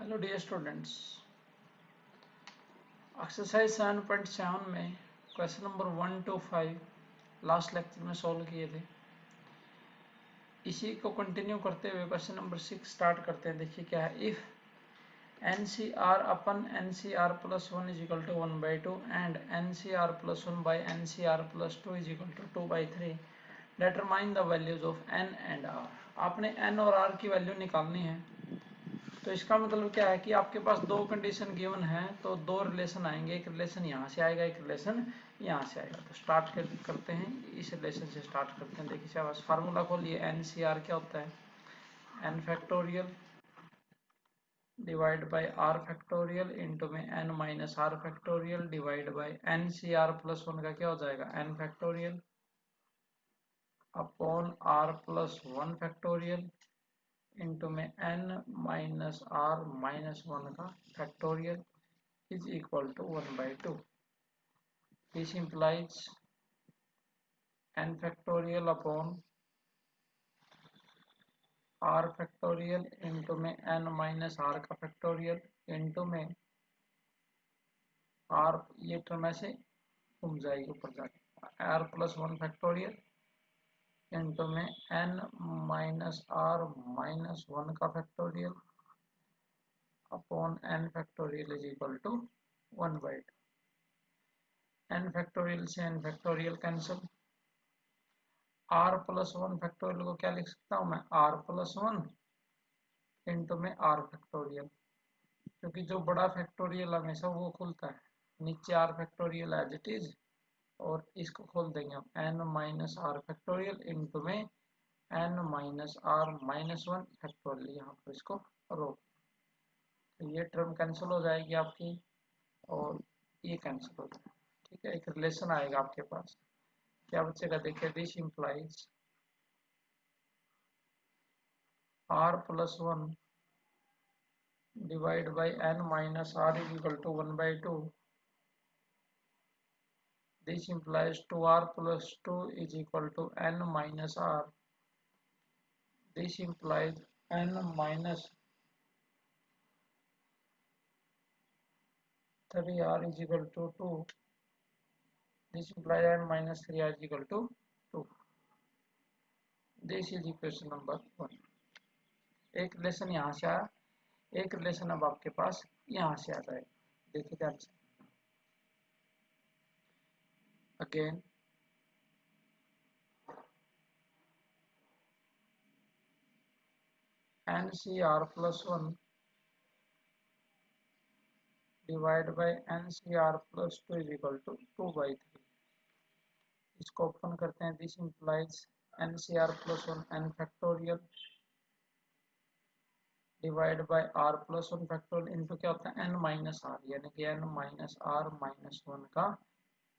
Hello dear students, exercise 7.7 में question number 1 to 5 last lecture में solve किए थे। इसी को कंटिन्यू करते हुए क्वेश्चन नंबर 6 स्टार्ट करते हैं। देखिए क्या है। If NCR upon NCR plus 1 is equal to 1/2 and NCR plus 1 by NCR plus 2 is equal to 2/3, determine the values of N and R। आपने N और R की वैल्यू निकालनी है। तो इसका मतलब क्या है कि आपके पास दो कंडीशन गिवन है, तो दो रिलेशन आएंगे। एक रिलेशन यहाँ से आएगा, एक रिलेशन यहाँ से आएगा। तो स्टार्ट करते हैं, इस रिलेशन से स्टार्ट करते हैं। देखिए बस फार्मूला खोलिए। NCR क्या होता है, n factorial divide by r factorial into में n minus r factorial divide by NCR plus 1 का क्या हो जाएगा, n factorial upon r plus 1 factorial into में n माइनस r माइनस 1 का factorial is equal to 1/2। This implies n factorial upon r factorial into में n minus r का factorial into में r, ये टर्म ऐसे घूम जाएगी ऊपर जाके, r प्लस 1 फैक्टोरियल इंटू में n माइनस r माइनस 1 का factorial upon n factorial is equal to 1/2। n factorial से n factorial cancel. r plus 1 factorial को क्या लिख सकता हूँ मैं, r प्लस 1 इंटू में r फैक्टोरियल, क्योंकि जो बड़ा फैक्टोरियल हमेशा वो खुलता है। नीचे r factorial as it is, और इसको खोल देंगे हम n minus r factorial into में n minus r minus 1 factorial. यहाँ पर इसको रोक, तो ये टर्म कैंसिल हो जाएगी आपकी और ये कैंसिल हो जाएगा। ठीक है, एक रिलेशन आएगा आपके पास। क्या बचेगा, देखिए this implies r plus 1 divide by n minus r is equal to 1/2। This implies 2r plus 2 is equal to n minus r। This implies n minus 3r is equal to 2। This implies n minus 3r is equal to 2। This is equation number 1। एक relation यहाँ से आया, एक relation अब आपके पास यहाँ से आ जाएगा। देखिए ध्यान से, again NCR plus 1 divide by NCR plus 2 is equal to 2/3। इसको ओपन करते हैं। This implies NCR plus 1 n factorial divide by r plus 1 factorial into क्या होता है, n माइनस r, यानी कि n माइनस r माइनस 1 का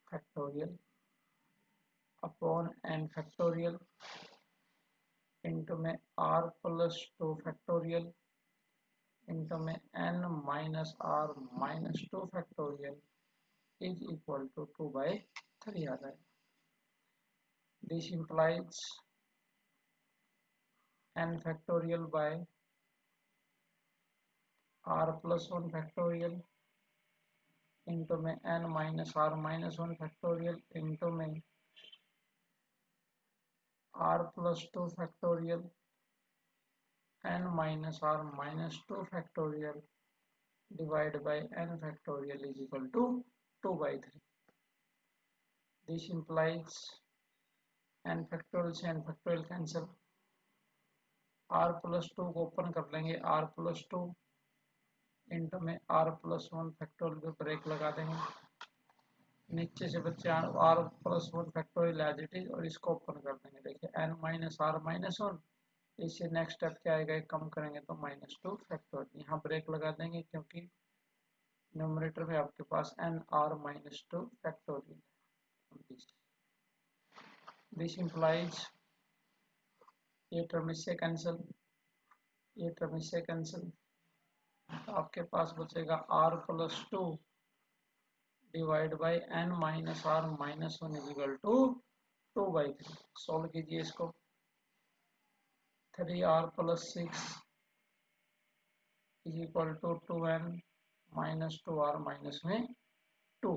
factorial upon n factorial into में r प्लस 2 फैक्टोरियल इंटू में n minus r minus 2 factorial is equal to 2/3 आ जाएगा। This implies n factorial by r plus 1 factorial into में n minus r minus 1 factorial into में r plus 2 factorial n minus r minus 2 factorial divide by n factorial is equal to 2/3। This implies n factorial से n factorial cancel. r plus 2 को open कर लेंगे, r plus 2 into में r plus 1 factorial पे break लगा देंगे। नीचे से बच्चे r plus 1 factorial as it is, और इसको ओपन कर देंगे। देखिए n माइनस r माइनस 1, इससे नेक्स्ट स्टेप क्या आएगा, कम करेंगे तो -2 फैक्टोरियल। यहाँ ब्रेक लगा देंगे क्योंकि न्यूमरेटर में आपके पास n r minus 2 factorial. This implies ये टर्म इससे कैंसिल, ये टर्म इससे कैंसिल, आपके पास बचेगा r plus 2 divide by n minus r minus 1 is equal to 2/3। Solve कीजिए इसको। 3r plus 6 is equal to 2n minus 2r minus में 2।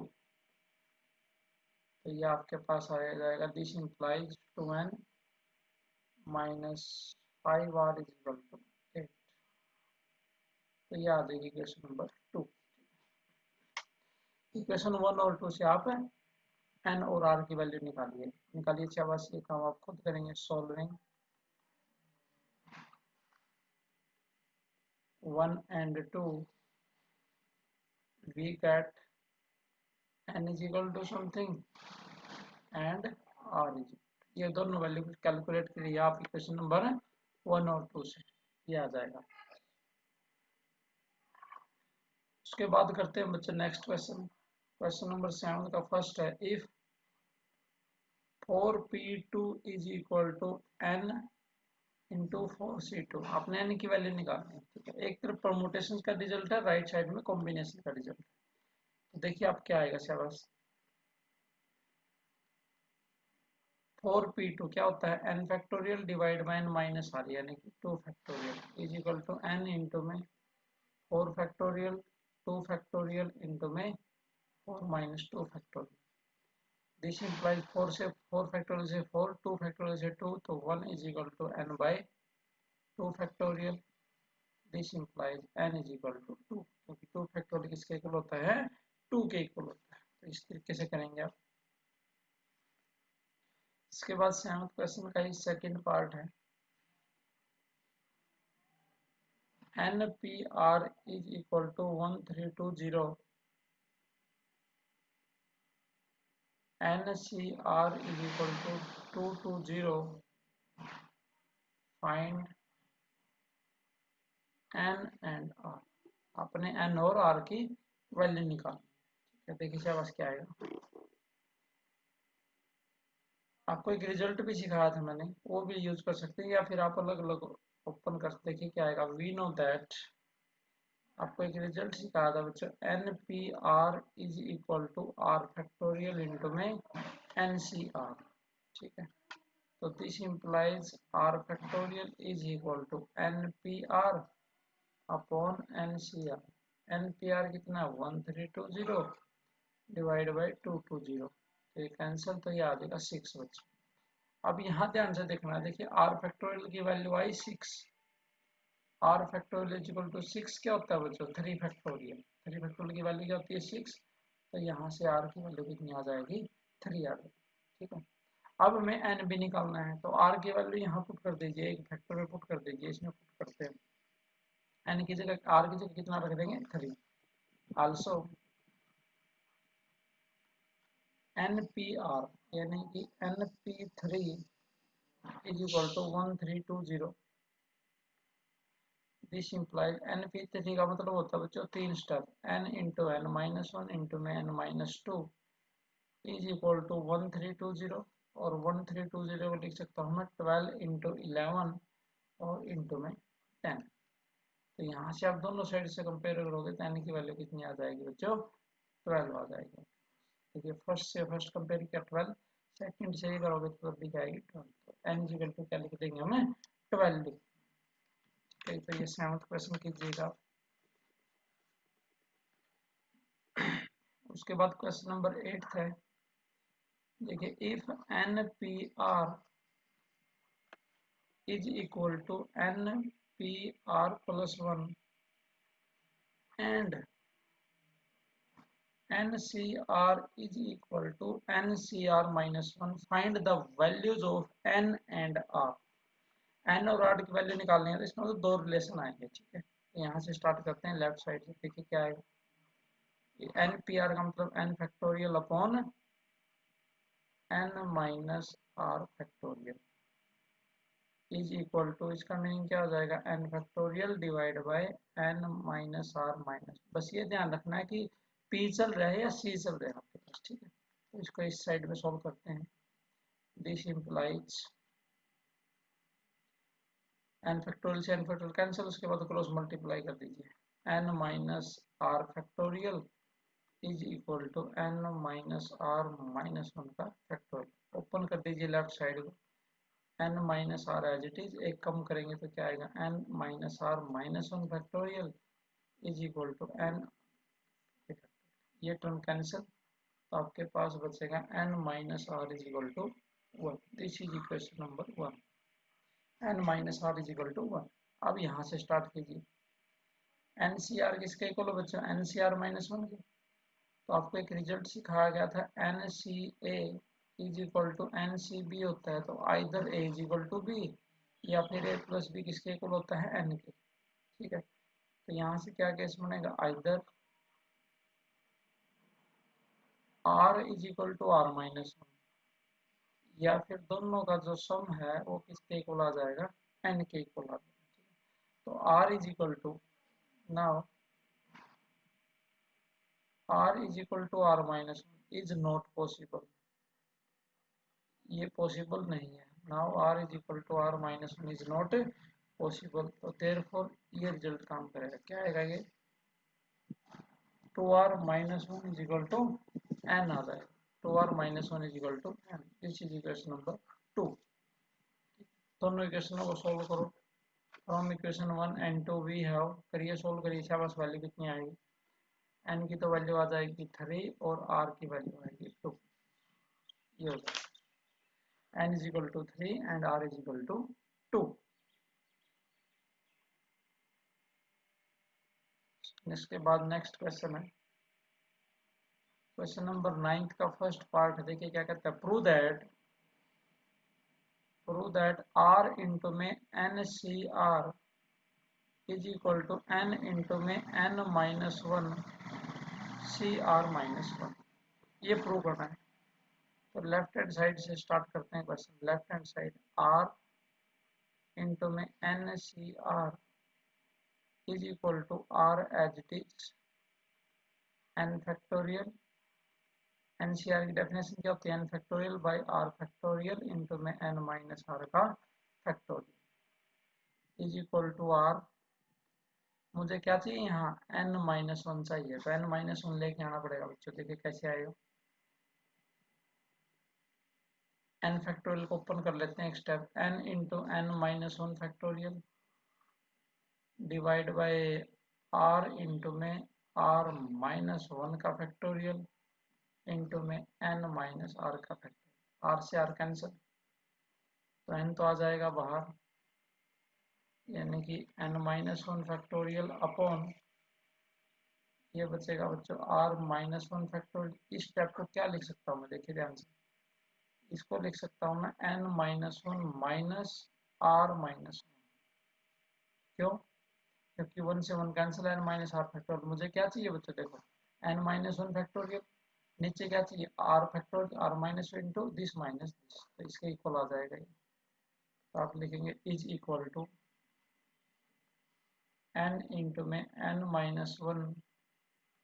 तो ये आपके पास आ जाएगा, this implies 2n minus 5r is equal to 8। तो ये आ जाएगी इक्वेशन नंबर 2। इक्वेशन 1 और 2 से आप n और r की वैल्यू निकालिए। अच्छा बस ये काम आप खुद करेंगे। Solving 1 and 2 we get n is equal to something and r is, ये दोनों वैल्यू कैलकुलेट करिए आप इक्वेशन नंबर 1 और 2 से, ये आ जाएगा। उसके बाद करते हैं बच्चे नेक्स्ट क्वेश्चन। क्वेश्चन नंबर 7 का फर्स्ट है, if 4p2 is equal to n into 4c2। आपने n की वैल्यू निकालनी है, ठीक है। एक तरफ परमुटेशन का रिजल्ट है, राइट साइड में कॉम्बिनेशन का रिजल्ट। तो देखिए आप क्या आएगा शाबाश। 4p2 क्या होता है, n factorial divide by n minus r, यानी कि 2 factorial is equal to n into में 4 फैक्टोरियल 2 फैक्टोरियल इंटू में 4 माइनस 2 फैक्टोरियल। दिस इंप्लाइज 4 से 4 फैक्टोरियल से 4, 2 फैक्टोरियल से 2, तो 1 is equal to n by 2 factorial. This implies n is equal to 2, क्योंकि 2 factorial किसके इक्वल होता है, 2 के इक्वल होता है। तो इस तरीके से करेंगे आप। इसके बाद 7th क्वेश्चन का ही सेकंड पार्ट है, NPR is equal to 1320, NCR is equal to 220, find N and R। अपने N और R की वैल्यू निकाल। देखिए शाबाश क्या आएगा। आपको एक रिजल्ट भी सिखाया था मैंने, वो भी यूज कर सकते हैं, या फिर आप अलग अलग ओपन कर सकते। देखिए क्या आएगा, वी नो दैट, आपको एक रिजल्ट सिखाया था बच्चों, NPR is equal to R factorial into में NCR, ठीक है। तो this implies R factorial is equal to NPR upon NCR। NPR कितना, 1320 डिवाइड बाई 220, तो ये कैंसिल, तो ये आ जाएगा 6 बच्चे। अब यहाँ ध्यान से देखना है, देखिए R फैक्टोरियल की वैल्यू आई 6, R factorial is equal to 6 क्या होता है बच्चों, 3 फैक्टोरियल। 3 फैक्टोरियल की वैल्यू क्या होती है, 6। तो यहाँ से R की वैल्यू कितनी आ जाएगी, 3 आ जाएगी, ठीक है। अब हमें N भी निकालना है, तो R की वैल्यू यहाँ पुट कर दीजिए, एक फैक्टर में पुट कर दीजिए, इसमें पुट करते हैं। N की जगह, R की जगह कितना रख देंगे, 3। आल्सो NPR यानी कि NP3 is equal to 1320। This implies NP3 का मतलब होता है बच्चों 3 step, n into n minus 1 into में n minus 2 is equal to 1320, और 1320 को लिख सकता हूँ मैं 12 इंटू 11 और इंटू में 10। तो यहाँ से आप दोनों साइड से कंपेयर करोगे तो n की वैल्यू कितनी आ जाएगी बच्चों, 12 आ जाएगी। देखिए फर्स्ट से फर्स्ट कंपेयर किया 12, सेकंड से करोगे तो तब भी जाएगी 12। तो n की वैल्यू क्या लिख देंगे हमें, 12 लिख। तो ये 7th क्वेश्चन कीजिएगा। उसके बाद क्वेश्चन नंबर 8 है, देखिए if NPR is equal to NPR plus 1 and NCR is equal to NCR minus 1, find the values of N and R। N और R की वैल्यू निकालनी है, तो इसमें तो 2 रिलेशन आएंगे, ठीक है। यहाँ से स्टार्ट करते हैं लेफ्ट साइड से। देखिए क्या आएगा, NPR का मतलब N factorial upon N minus R factorial is equal to, इसका मीनिंग क्या हो जाएगा, N factorial divide by N minus R minus. बस ये ध्यान रखना है कि P चल रहा है या C चल रहा है आपके पास, ठीक है। तो इसको इस साइड में सॉल्व करते हैं। दिस इंप्लाइज n फैक्टोरियल से n फैक्टोरियल कैंसिल, उसके बाद क्रॉस मल्टीप्लाई कर दीजिए। n minus R factorial is equal to n minus R minus 1 का फैक्टोरियल। ओपन कर दीजिए लेफ्ट साइड को, n minus R as it is, एक कम करेंगे तो क्या आएगा, n minus R minus 1 factorial is equal to n, ये टर्म कैंसिल, तो आपके पास बचेगा n minus r is equal to 1। This is equation number 1, n minus r is equal to 1। अब यहाँ से स्टार्ट कीजिए, NCR किसके इक्वल हो बच्चों, NCR माइनस 1 के। तो आपको एक रिजल्ट सिखाया गया था NCA is equal to NCB होता है, तो either A is equal to B या फिर A प्लस B किसके इक्वल होता है, N के। ठीक है, तो यहाँ से क्या केस बनेगा, either R is equal to R minus 1, या फिर दोनों का जो सम है वो किसके इक्वल आ जाएगा, N के इक्वल आ जाएगा। तो R is equal to, now R is equal to R minus 1 is not possible, ये पॉसिबल नहीं है। Now R is equal to R minus 1 is not possible, तो therefore ये रिजल्ट काम करेगा, क्या आएगा ये 2R minus 1 is equal to N आ जाएगा, 2R minus 1 is equal to N। This is equation number 2। दोनों इक्वेशनों को सोल्व करो, from equation 1 and 2 we have, करिए सोल्व करिए, शाबाश, वैल्यू कितनी आएगी, n की तो वैल्यू आ जाएगी 3 और r की वैल्यू आएगी 2, ये हो जाएगा n is equal to 3 and r is equal to 2। इसके बाद नेक्स्ट क्वेश्चन है, क्वेश्चन नंबर 9 का फर्स्ट पार्ट। देखिए क्या कहता है, प्रूव दैट r इंटू में NCR is equal to n into में n माइनस 1 CR माइनस 1, ये प्रूव करना है। तो लेफ्ट हैंड साइड से स्टार्ट करते हैं question, left hand side r into में NCR is equal to R as it is n factorial, NCR की डेफिनेशन क्या होती है, n factorial by R factorial into में n माइनस R का factorial is equal to R। मुझे क्या चाहिए यहाँ, n माइनस 1 चाहिए, तो n माइनस 1 लेके आना पड़ेगा बच्चों। देखिए कैसे आएगा, n फैक्टोरियल को ओपन कर लेते हैं एक step, n into n minus 1 factorial divide by R into में R माइनस 1 का फैक्टोरियल इंटू में n माइनस आर का फैक्टर, r से r कैंसिल, तो n तो आ जाएगा बाहर, यानी कि n माइनस 1 फैक्टोरियल अपॉन, ये बचेगा बच्चों r माइनस 1 फैक्टोरियल। इस स्टेप को क्या लिख सकता हूँ मैं, देखिए ध्यान से, इसको लिख सकता हूँ मैं n minus 1 minus r minus 1। क्यों, क्योंकि 1 से 1 cancel, n minus R factorial. मुझे क्या चाहिए बच्चों, देखो n माइनस 1 फैक्टोरियल, नीचे क्या चाहिए r factorial, r minus into this minus this, तो इसके इक्वल आ जाएगा ये। तो आप लिखेंगे is equal to n into में n minus 1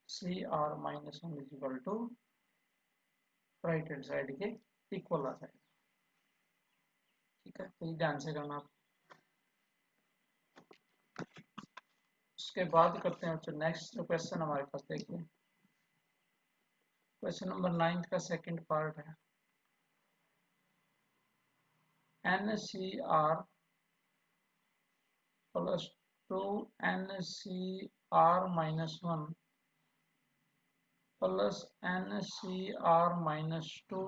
CR minus 1 is equal to right hand side के इक्वल आ जाएगा। ठीक है, तो ध्यान से करना आप। उसके बाद करते हैं बच्चों नेक्स्ट जो क्वेश्चन हमारे पास, देखिए क्वेश्चन नंबर 9 का सेकंड पार्ट है, NCR plus 2 NCR minus 1 plus NCR minus 2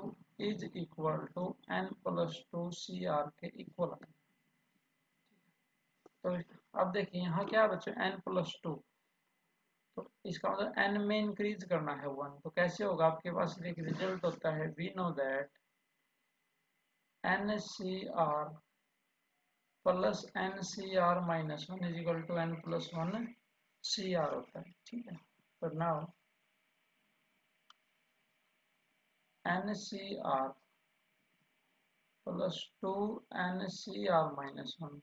is equal to n plus 2 CR के इक्वल है। तो अब देखिए यहाँ क्या बच्चों, n प्लस 2, तो इसका मतलब n में इंक्रीज करना है 1, तो कैसे होगा, आपके पास एक रिजल्ट होता है, we know that NCR plus NCR minus 1 is equal to n plus 1 CR होता है। ठीक है, तो now NCR plus 2 NCR minus 1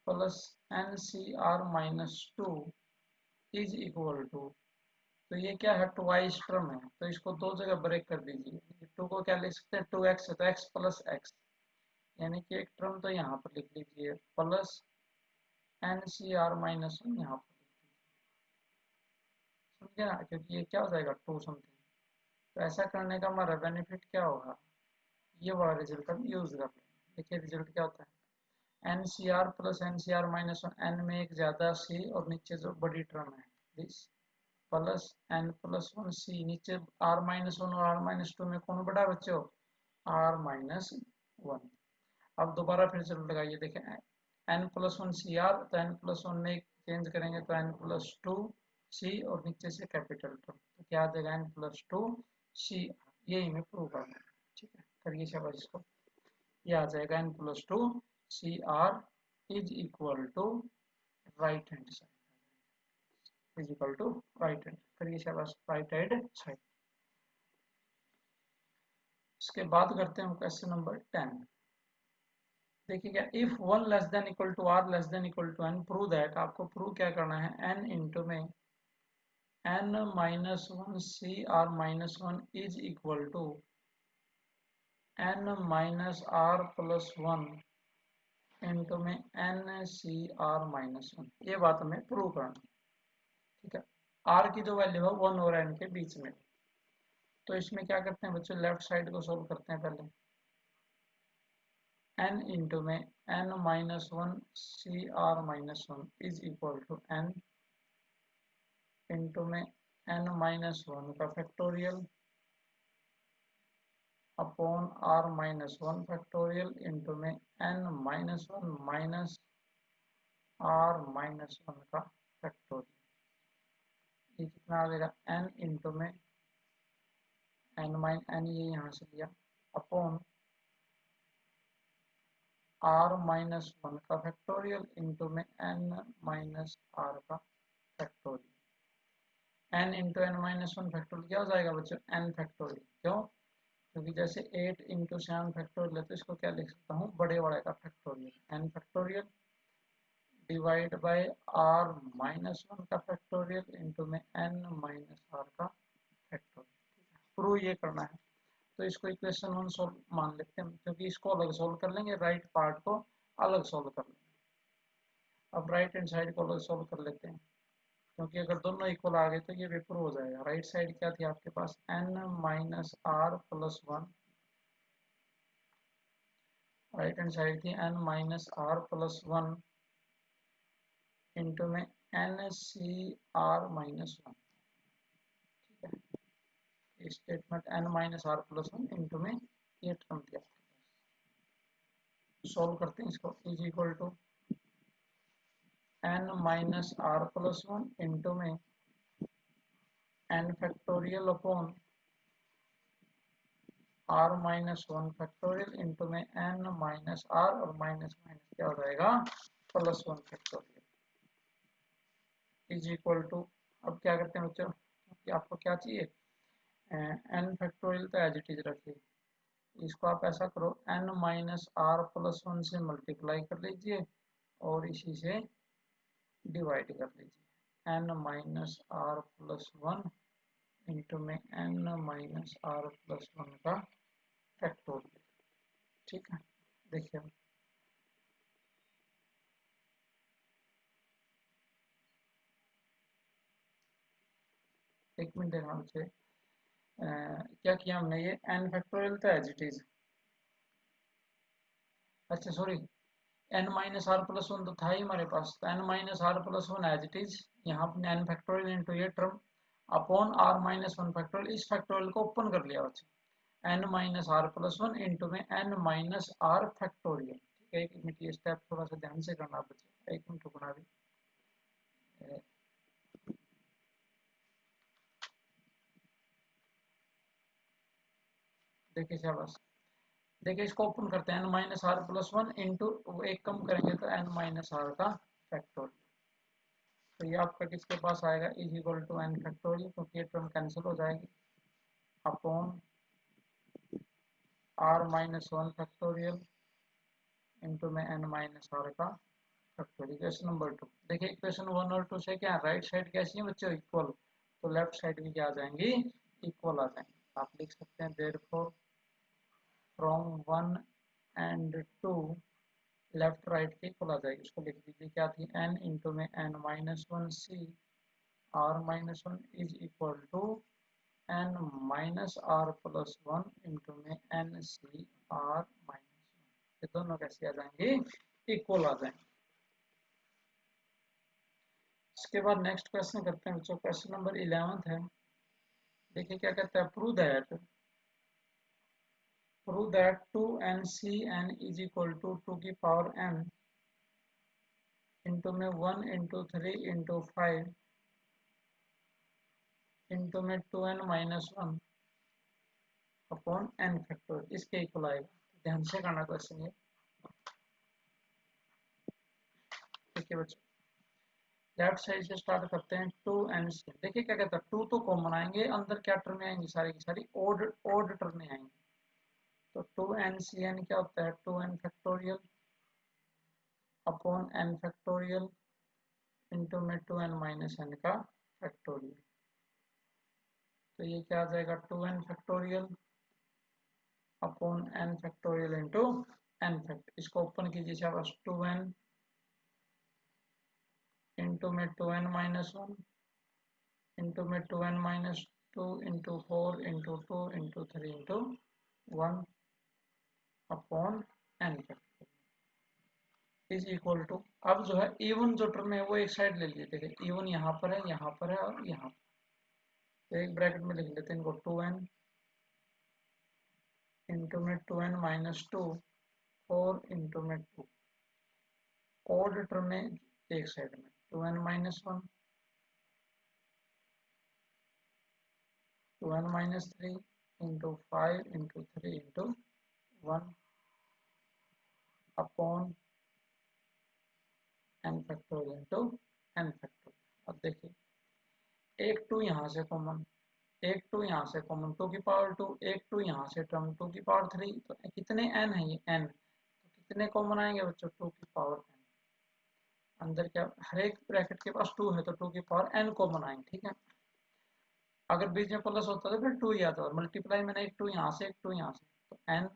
plus NCR minus 2 is equal to, तो ये क्या है, ट्वाइस टर्म है, तो इसको दो जगह ब्रेक कर दीजिए। 2 को क्या लिख सकते हैं, 2x है, तो x प्लस x, यानी कि एक टर्म तो यहाँ पर लिख लीजिए प्लस NCR माइनस 1 यहाँ पर, समझे ना, क्योंकि ये क्या हो जाएगा 2 समथिंग। तो ऐसा करने का हमारा बेनिफिट क्या होगा, ये वाला रिजल्ट हम यूज कर लेंगे। देखिए रिजल्ट क्या होता है, N C R plus N C are minus one, N में एक ज्यादा सी और नीचे जो बड़ी टर्म है this plus n plus one C, नीचे आर माइनस वन और आर माइनस टू में कौन बड़ा बच्चे हो, आर माइनस वन। अब दोबारा फिर से लगाइए, देखें N plus one C R, तो एन प्लस वन में चेंज करेंगे तो एन प्लस टू सी और नीचे से कैपिटल टर्म, तो क्या आ जाएगा एन प्लस टू सी, यही हमें प्रूव करना है। ठीक है, करिए शाबाश इसको, ये आ जाएगा N plus two C R is equal to right hand side, is equal to right hand, करिए शाबाश राइट हैंड साइड। इसके बाद करते हैं हम क्वेश्चन नंबर 10। देखिए क्या, if one less than equal to r less than equal to n, prove that, आपको प्रूव क्या करना है, एन इंटू में n minus one C are minus one is equal to n minus are plus one into में n C are minus one, ये बात हमें prove करना है। ठीक है, आर की जो वैल्यू है वन और एन के बीच में, तो इसमें क्या करते हैं बच्चों, लेफ्ट साइड को सोल्व करते हैं पहले, n इंटू में n minus one C are minus one is equal to n into में n माइनस वन का factorial upon r minus one factorial into में n minus one minus r minus one का factorial, ये कितना आ जाएगा n into में n ये यहाँ से लिया अपॉन r माइनस वन का फैक्टोरियल इंटू में n माइनस r का factorial. n into N minus one factorial क्या हो जाएगा बच्चों, n फैक्टोरियल, क्यों, क्योंकि जैसे 8 इंटू सेवन फैक्टोरियल है तो इसको क्या लिख सकता हूँ, बड़े वाले का factorial, n factorial divide by r minus one का फैक्टोरियल इंटू में n माइनस r का फैक्टोरियल। प्रूव ये करना है, तो इसको इक्वेशन वन सोल्व मान लेते हैं, क्योंकि इसको अलग सोल्व कर लेंगे, राइट पार्ट को अलग सोल्व कर लेंगे। अब राइट हैंड साइड को अलग सोल्व कर लेते हैं, क्योंकि अगर दोनों इक्वल आ गए तो ये भी प्रूव हो जाएगा। राइट साइड क्या थी आपके पास, n minus are plus one, right hand side थी n minus are plus one into में n C are minus one. ठीक है, statement n minus are plus one into में ये टर्म दिया, सोल्व करते हैं इसको, is equal to n minus are plus one into में n factorial upon r minus one factorial into में n माइनस r और माइनस माइनस क्या हो जाएगा plus one factorial is equal to, अब क्या करते हैं बच्चों, कि आपको क्या चाहिए, n फैक्टोरियल तो एज इट इज रखिए, इसको आप ऐसा करो n minus are plus one से मल्टीप्लाई कर लीजिए और इसी से डिवाइड कर लीजिए, n minus are plus one into में n minus are plus one का फैक्टोरियल। ठीक है, देखिए एक मिनट ध्यान से, क्या किया हमने, ये n फैक्टोरियल तो एज इट इज, अच्छा sorry, n minus are plus one तो था ही हमारे पास, तो n minus are plus one as it is, यहाँ अपने n फैक्टोरियल इंटू ये term upon r minus one factorial, इस फैक्टोरियल को ओपन कर लिया बच्चा, n minus are plus one into में n माइनस आर फैक्टोरियल। ठीक है, एक मिनट ये स्टेप थोड़ा सा ध्यान से करना बच्चा, एक मिनट रुकना भी, देखिए शाबाश, देखिए इसको ओपन करते हैं, n minus are plus one into एक कम करेंगे तो n माइनस आर का फैक्टोरियल, तो ये आपका किसके पास आएगा, is equal to n factorial, क्योंकि ये टर्म कैंसिल हो जाएगी upon r minus one factorial into में n माइनस आर का फैक्टोरियल। इक्वेशन नंबर टू, देखिए इक्वेशन वन और टू से क्या राइट साइड कैसी है बच्चों, इक्वल, तो लेफ्ट साइड भी क्या आ जाएंगी, इक्वल आ जाएंगे। आप लिख सकते हैं therefore from one and two left right की इक्वल आ जाएगी, उसको लिख दीजिए, क्या थी n इंटू में n minus one C are minus one is equal to n minus are plus one into में n C are minus one, ये दोनों कैसे आ जाएंगे, इक्वल आ जाएंगे। इसके बाद नेक्स्ट क्वेश्चन करते हैं बच्चों, क्वेश्चन नंबर 11 है। देखिए क्या कहता है, prove that 2n is equal to 2 की पावर n इंटू में 1 इंटू 3 इंटू 5 इंटू में 2n-1 अपॉन n फैक्टर इसके इक्वल आएगा। ध्यान से करना क्वेश्चन ये। ठीक है बच्चों, लेफ्ट साइड से स्टार्ट करते हैं। 2n। देखिए क्या कहता है, 2 तो कॉमन आएंगे, अंदर क्या टर्म आएंगी, सारी की सारी ओड टर्म आएंगी। तो 2n क्या होता है, 2n factorial upon n factorial into में 2n-n का फैक्टोरियल। तो ये क्या आ जाएगा, 2n factorial upon n factorial into n fact. इसको ओपन कीजिए शाबाश, 2n इंटू में 2n-1 इंटू में 2n-2 into 4 into 2 into 3 into 1 upon n is equal to. अब जो है इवन जो टर्म है वो एक साइड ले लिए। देखिए इवन यहाँ पर है, यहाँ पर है और यहाँ पर। तो एक ब्रैकेट में लिख लेते हैं इनको, 2n इंटू में 2n-2 4 इंटू में 2 ओड टर्म में एक साइड में 2n-1 2n-3 into 5 into 3 into 1 upon n factorial into n factorial. अब देखिए एक 2 यहाँ से कॉमन, एक 2 यहाँ से कॉमन, 2 की पावर 2, एक 2 यहाँ से टर्म 2 की पावर 3। तो कितने n है ये n, तो कितने कॉमन आएंगे बच्चों, 2 की पावर n। अंदर क्या, हर एक ब्रैकेट के पास 2 है तो 2 की पावर n कॉमन आएंगे। ठीक है, अगर बीच में प्लस होता तो फिर 2 ही आता, मल्टीप्लाई में एक 2 यहाँ से एक 2 यहाँ से। तो n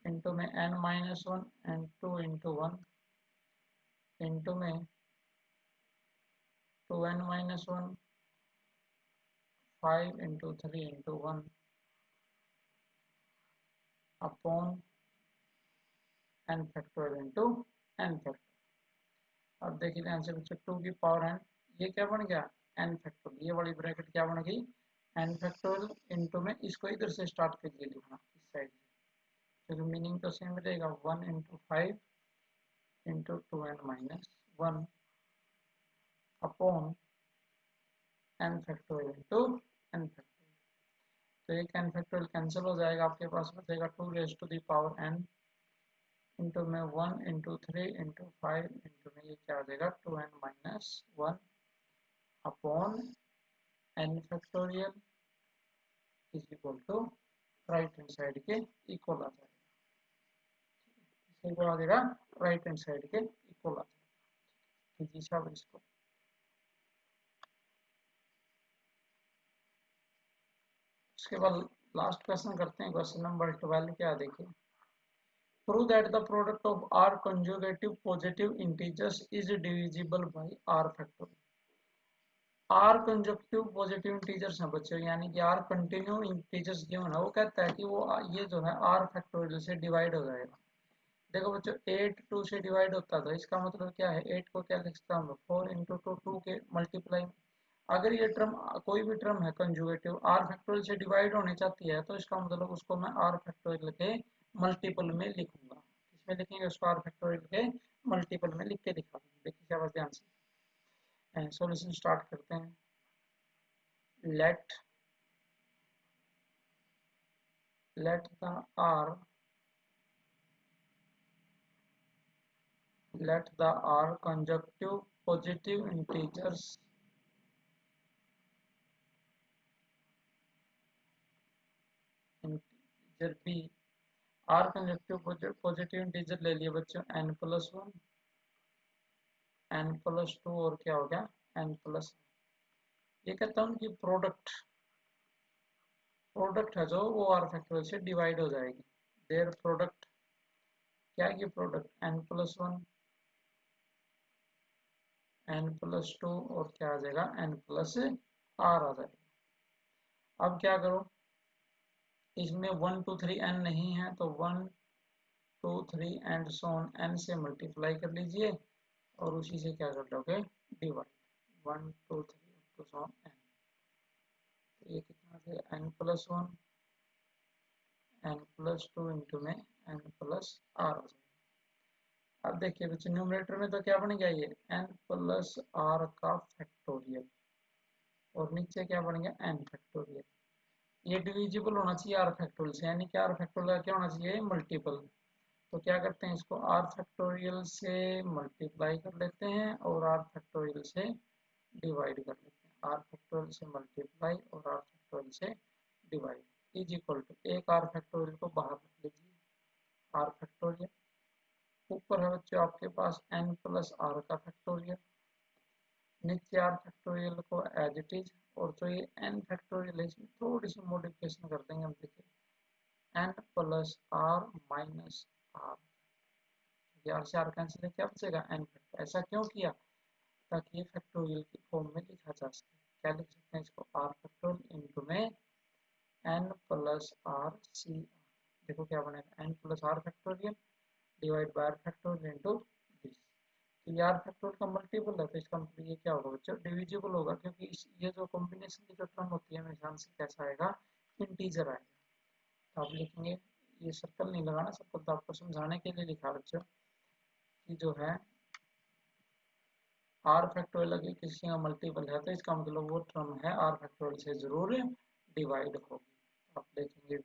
इंटू में n-1 एंड 2 इंटू 1 इंटू में 2n-1 5 into 3 into 1 upon n factorial into n factorial. अब देखिए ध्यान से बच्चों, 2 की पावर n, ये क्या बन गया, n फैक्टोरियल। ये वाली ब्रैकेट क्या बन गई, n फैक्टोरियल इंटू में इसको इधर से स्टार्ट करिए लिखना, इस साइड से। तो मीनिंग तो सेम रहेगा, 1 into 5 into 2n-1 upon n factorial into n factorial. तो एक n फैक्टोरियल कैंसिल हो जाएगा, आपके पास बचेगा 2 raise to the power n into में 1 इंटू 3 इंटू 5 इंटू में ये क्या आ जाएगा, 2n-1 upon n factorial is equal to right hand side के इक्वल आ जाएगा। इक्वल आ जाएगा, राइट हैंड साइड के इक्वल आ जाएगा। कीजिए सब इसको। उसके बाद लास्ट क्वेश्चन करते हैं, क्वेश्चन नंबर 12 क्या देखिए, prove that the product of r conjugative positive integers is divisible by r factorial. r conjugative positive integers हैं बच्चों, यानी कि r कंटिन्यू इंटीजर्स गिवन है, वो कहता है कि वो ये जो है r फैक्टोरियल से डिवाइड हो जाएगा। देखो बच्चों 8 2 से डिवाइड होता था, इसका मतलब क्या है, 8 को क्या लिख सकता हूँ, 4 इंटू 2 2 के मल्टीप्लाई। अगर ये टर्म कोई भी टर्म है कंजुगेटिव r फैक्टोरियल से डिवाइड होने चाहती है, तो इसका मतलब उसको मैं r फैक्टोरियल के मल्टीपल में लिखूंगा। इसमें लिखेंगे उसको r फैक्टोरियल के मल्टीपल में लिख के दिखा दूंगा। देखिए क्या बात, ध्यान से सॉल्यूशन स्टार्ट करते हैं। Let the r conjugative positive integers integer b। r conjugative positive integer ले लिए बच्चों, n+1 n+2 और क्या हो गया n+। ये कहता हूँ कि प्रोडक्ट है जो वो r फैक्टोरियल से डिवाइड हो जाएगी। देयर प्रोडक्ट क्या है, प्रोडक्ट n+1 n+2 और क्या आ जाएगा n+r आ जाएगा। अब क्या करो, इसमें 1 2 3 n नहीं है, तो 1 2 3 एंड सो ऑन n से मल्टीप्लाई कर लीजिए और उसी से क्या कर लोगे divide 1 2 3 to so on n। तो ये कितना थे n plus 1 n plus 2 into में n प्लस r हो जाएगा। अब देखिए बच्चे न्यूमरेटर में तो क्या बन गया ये n प्लस r का फैक्टोरियल और नीचे क्या बन गया n फैक्टोरियल। ये डिविजिबल होना चाहिए r फैक्टोरियल से, यानी कि r फैक्टोरियल का क्या होना चाहिए मल्टीपल। तो क्या करते हैं इसको r फैक्टोरियल से मल्टीप्लाई कर लेते हैं और r फैक्टोरियल से डिवाइड कर लेते हैं। r फैक्टोरियल से मल्टीप्लाई और r फैक्टोरियल से डिवाइड इज इक्वल टू एक r फैक्टोरियल को बाहर रख लीजिए r फैक्टोरियल, ऊपर है बच्चों आपके पास n प्लस r का फैक्टोरियल, नीचे r फैक्टोरियल को एज इट इज। और जो ये n फैक्टोरियल है इसमें थोड़ी सी मॉडिफिकेशन कर देंगे हम। देखिए n plus r minus r, r से r कैंसिल है क्या बचेगा n फैक्टर। ऐसा क्यों किया ताकि ये फैक्टोरियल की फॉर्म में लिखा जा सके। क्या लिख सकते हैं इसको r फैक्टोरियल इंटू में n प्लस r c। देखो क्या बनेगा n plus r factorial divide by r factorial into this. तो ये r फैक्टोरियल का मल्टीपल है तो इसका मतलब ये क्या होगा बच्चों डिविजिबल होगा, क्योंकि ये जो कॉम्बिनेशन की जो टर्म होती है हमेशा आंसर कैसा आएगा इंटीजर आएगा। तो आप लिखेंगे, ये सर्कल नहीं लगाना, सर्कल तो आपको समझाने के लिए लिखा बच्चों कि जो है r फैक्टोरियल अगर किसी का मल्टीपल है तो इसका मतलब वो टर्म है r फैक्टोरियल से जरूर डिवाइड होगी। तो आप देखेंगे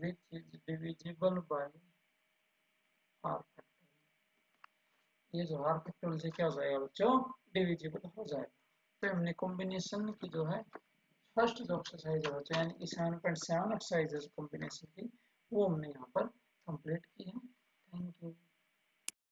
which is divisible by r factorial. ये जो r फैक्टोरियल से क्या हो जाएगा बच्चों डिविजिबल हो जाएगा। तो हमने कॉम्बिनेशन की जो है फर्स्ट जो एक्सरसाइज है बच्चों यानी कि 7.7 एक्सरसाइजेस कॉम्बिनेशन की वो हमने यहाँ पर कंप्लीट की है। Thank you.